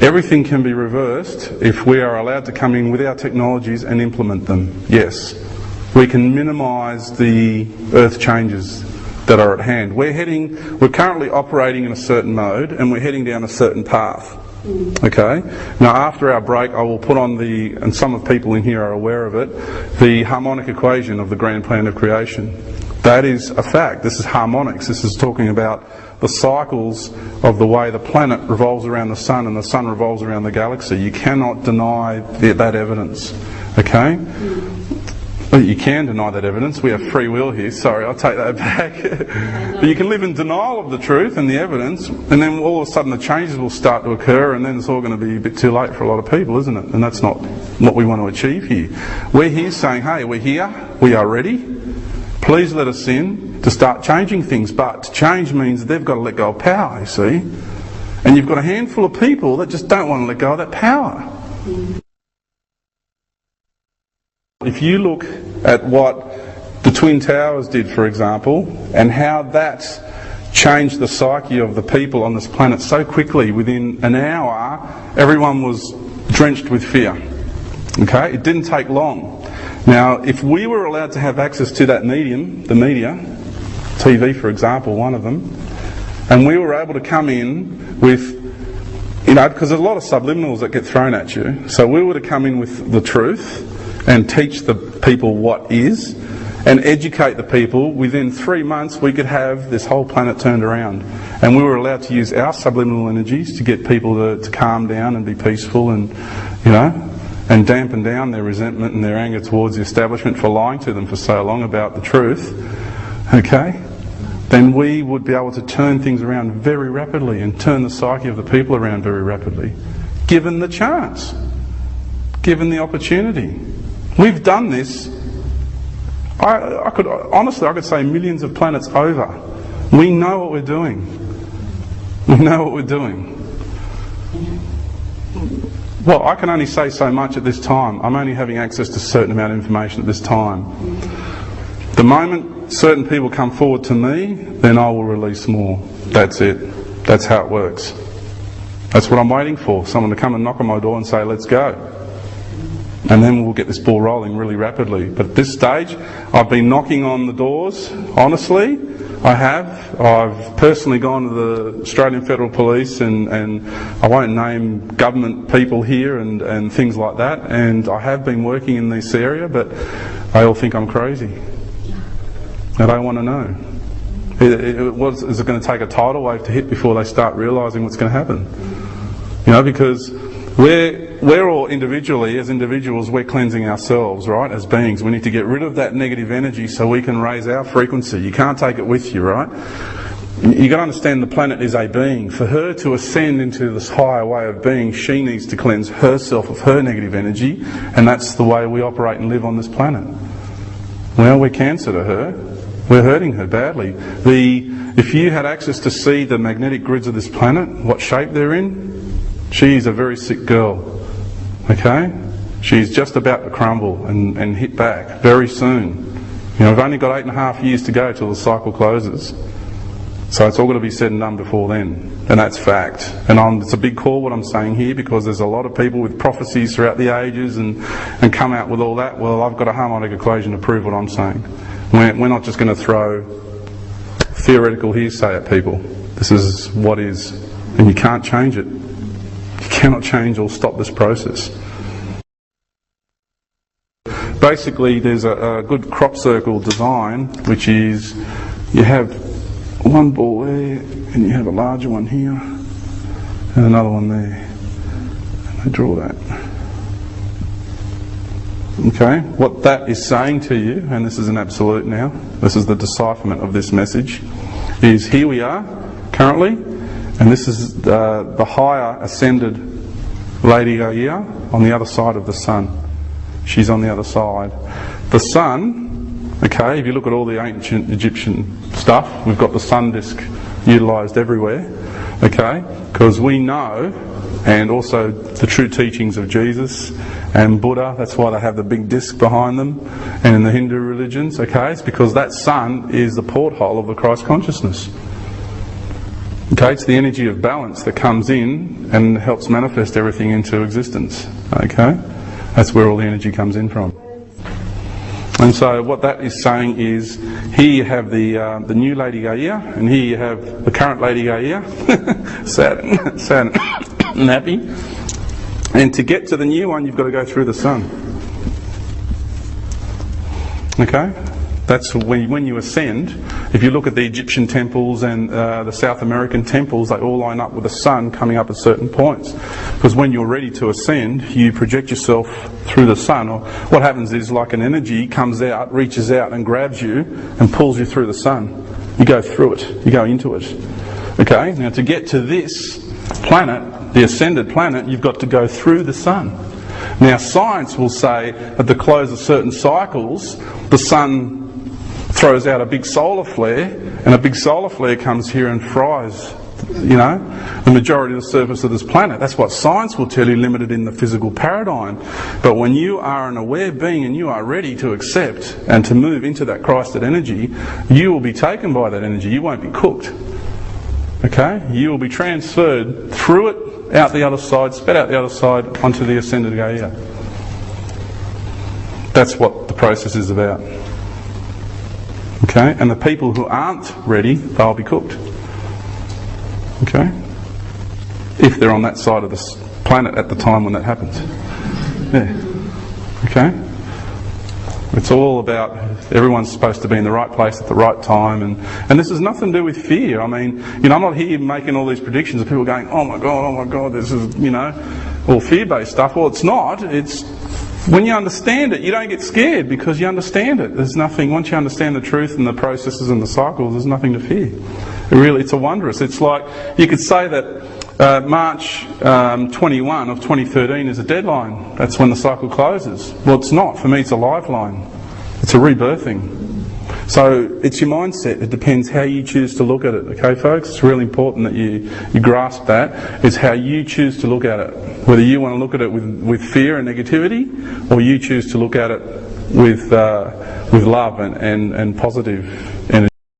Everything can be reversed if we are allowed to come in with our technologies and implement them. Yes, we can minimise the earth changes that are at hand. We're currently operating in a certain mode and we're heading down a certain path. Okay? Now after our break I will put on and some of people in here are aware of it, the harmonic equation of the grand plan of creation. That is a fact. This is harmonics. This is talking about the cycles of the way the planet revolves around the sun and the sun revolves around the galaxy. You cannot deny that evidence. Okay? You can deny that evidence. We have free will here. Sorry, I'll take that back. But you can live in denial of the truth and the evidence, and then all of a sudden the changes will start to occur, and then it's all going to be a bit too late for a lot of people, isn't it? And that's not what we want to achieve here. We're here saying, hey, we're here, we are ready. Please let us in to start changing things. But to change means they've got to let go of power, you see. And you've got a handful of people that just don't want to let go of that power. If you look at what the Twin Towers did, for example, and how that changed the psyche of the people on this planet so quickly, within an hour, everyone was drenched with fear. Okay? It didn't take long. Now, if we were allowed to have access to that medium, the media, TV for example, one of them, and we were able to come in with, because there's a lot of subliminals that get thrown at you, so we were to come in with the truth and teach the people what is, and educate the people, within 3 months we could have this whole planet turned around. And we were allowed to use our subliminal energies to get people to calm down and be peaceful and, and dampen down their resentment and their anger towards the establishment for lying to them for so long about the truth. Okay? Then we would be able to turn things around very rapidly and turn the psyche of the people around very rapidly. Given the chance. Given the opportunity. We've done this, I could say millions of planets over. We know what we're doing. We know what we're doing. Well, I can only say so much at this time. I'm only having access to a certain amount of information at this time. The moment certain people come forward to me, then I will release more. That's it. That's how it works. That's what I'm waiting for. Someone to come and knock on my door and say, let's go. And then we'll get this ball rolling really rapidly. But at this stage, I've been knocking on the doors, honestly. I have. I've personally gone to the Australian Federal Police and I won't name government people here and things like that. And I have been working in this area, but they all think I'm crazy. They don't want to know. Is it going to take a tidal wave to hit before they start realising what's going to happen? Because we're all individually, as individuals, we're cleansing ourselves, right, as beings. We need to get rid of that negative energy so we can raise our frequency. You can't take it with you, right? You've got to understand the planet is a being. For her to ascend into this higher way of being, she needs to cleanse herself of her negative energy, and that's the way we operate and live on this planet. Well, we're cancer to her. We're hurting her badly. If you had access to see the magnetic grids of this planet, what shape they're in, she's a very sick girl. Okay? She's just about to crumble and hit back very soon. We've only got 8.5 years to go till the cycle closes. So it's all got to be said and done before then. And that's fact. And it's a big call what I'm saying here, because there's a lot of people with prophecies throughout the ages and come out with all that. Well, I've got a harmonic equation to prove what I'm saying. We're not just going to throw theoretical hearsay at people. This is what is. And you can't change it. You cannot change or stop this process. Basically, there's a good crop circle design, which is you have one ball there, and you have a larger one here, and another one there. And I draw that. Okay, what that is saying to you, and this is an absolute now, this is the decipherment of this message, is here we are currently, and this is the higher ascended Lady Gaia on the other side of the sun. She's on the other side. The sun, okay, if you look at all the ancient Egyptian stuff, we've got the sun disk utilised everywhere, okay, because we know, and also the true teachings of Jesus and Buddha, that's why they have the big disc behind them, and in the Hindu religions, okay, it's because that sun is the porthole of the Christ consciousness. Okay, it's the energy of balance that comes in and helps manifest everything into existence. Okay, that's where all the energy comes in from. And so what that is saying is, here you have the new Lady Gaia, and here you have the current Lady Gaia, sad and happy. And to get to the new one, you've got to go through the sun. Okay? That's when you ascend. If you look at the Egyptian temples and the South American temples, they all line up with the sun coming up at certain points. Because when you're ready to ascend, you project yourself through the sun. Or what happens is, like an energy comes out, reaches out and grabs you and pulls you through the sun. You go through it. You go into it. Okay? Now to get to this planet, the ascended planet, you've got to go through the sun. Now science will say at the close of certain cycles, the sun throws out a big solar flare, and a big solar flare comes here and fries, the majority of the surface of this planet. That's what science will tell you, limited in the physical paradigm. But when you are an aware being and you are ready to accept and to move into that Christed energy, you will be taken by that energy. You won't be cooked. Okay? You will be transferred through it, out the other side, spat out the other side, onto the ascended Gaia. That's what the process is about. Okay? And the people who aren't ready, they'll be cooked. Okay? If they're on that side of this planet at the time when that happens. Yeah. Okay? It's all about everyone's supposed to be in the right place at the right time, and this has nothing to do with fear. I mean, I'm not here making all these predictions of people going, oh my God, this is, all fear-based stuff. Well, it's not. It's when you understand it, you don't get scared because you understand it. There's nothing, once you understand the truth and the processes and the cycles, there's nothing to fear. It's a wondrous. It's like, you could say that March 21 of 2013 is a deadline. That's when the cycle closes. Well, it's not. For me, it's a lifeline. It's a rebirthing. So it's your mindset. It depends how you choose to look at it. Okay, folks? It's really important that you grasp that. It's how you choose to look at it. Whether you want to look at it with fear and negativity, or you choose to look at it with love and positive energy.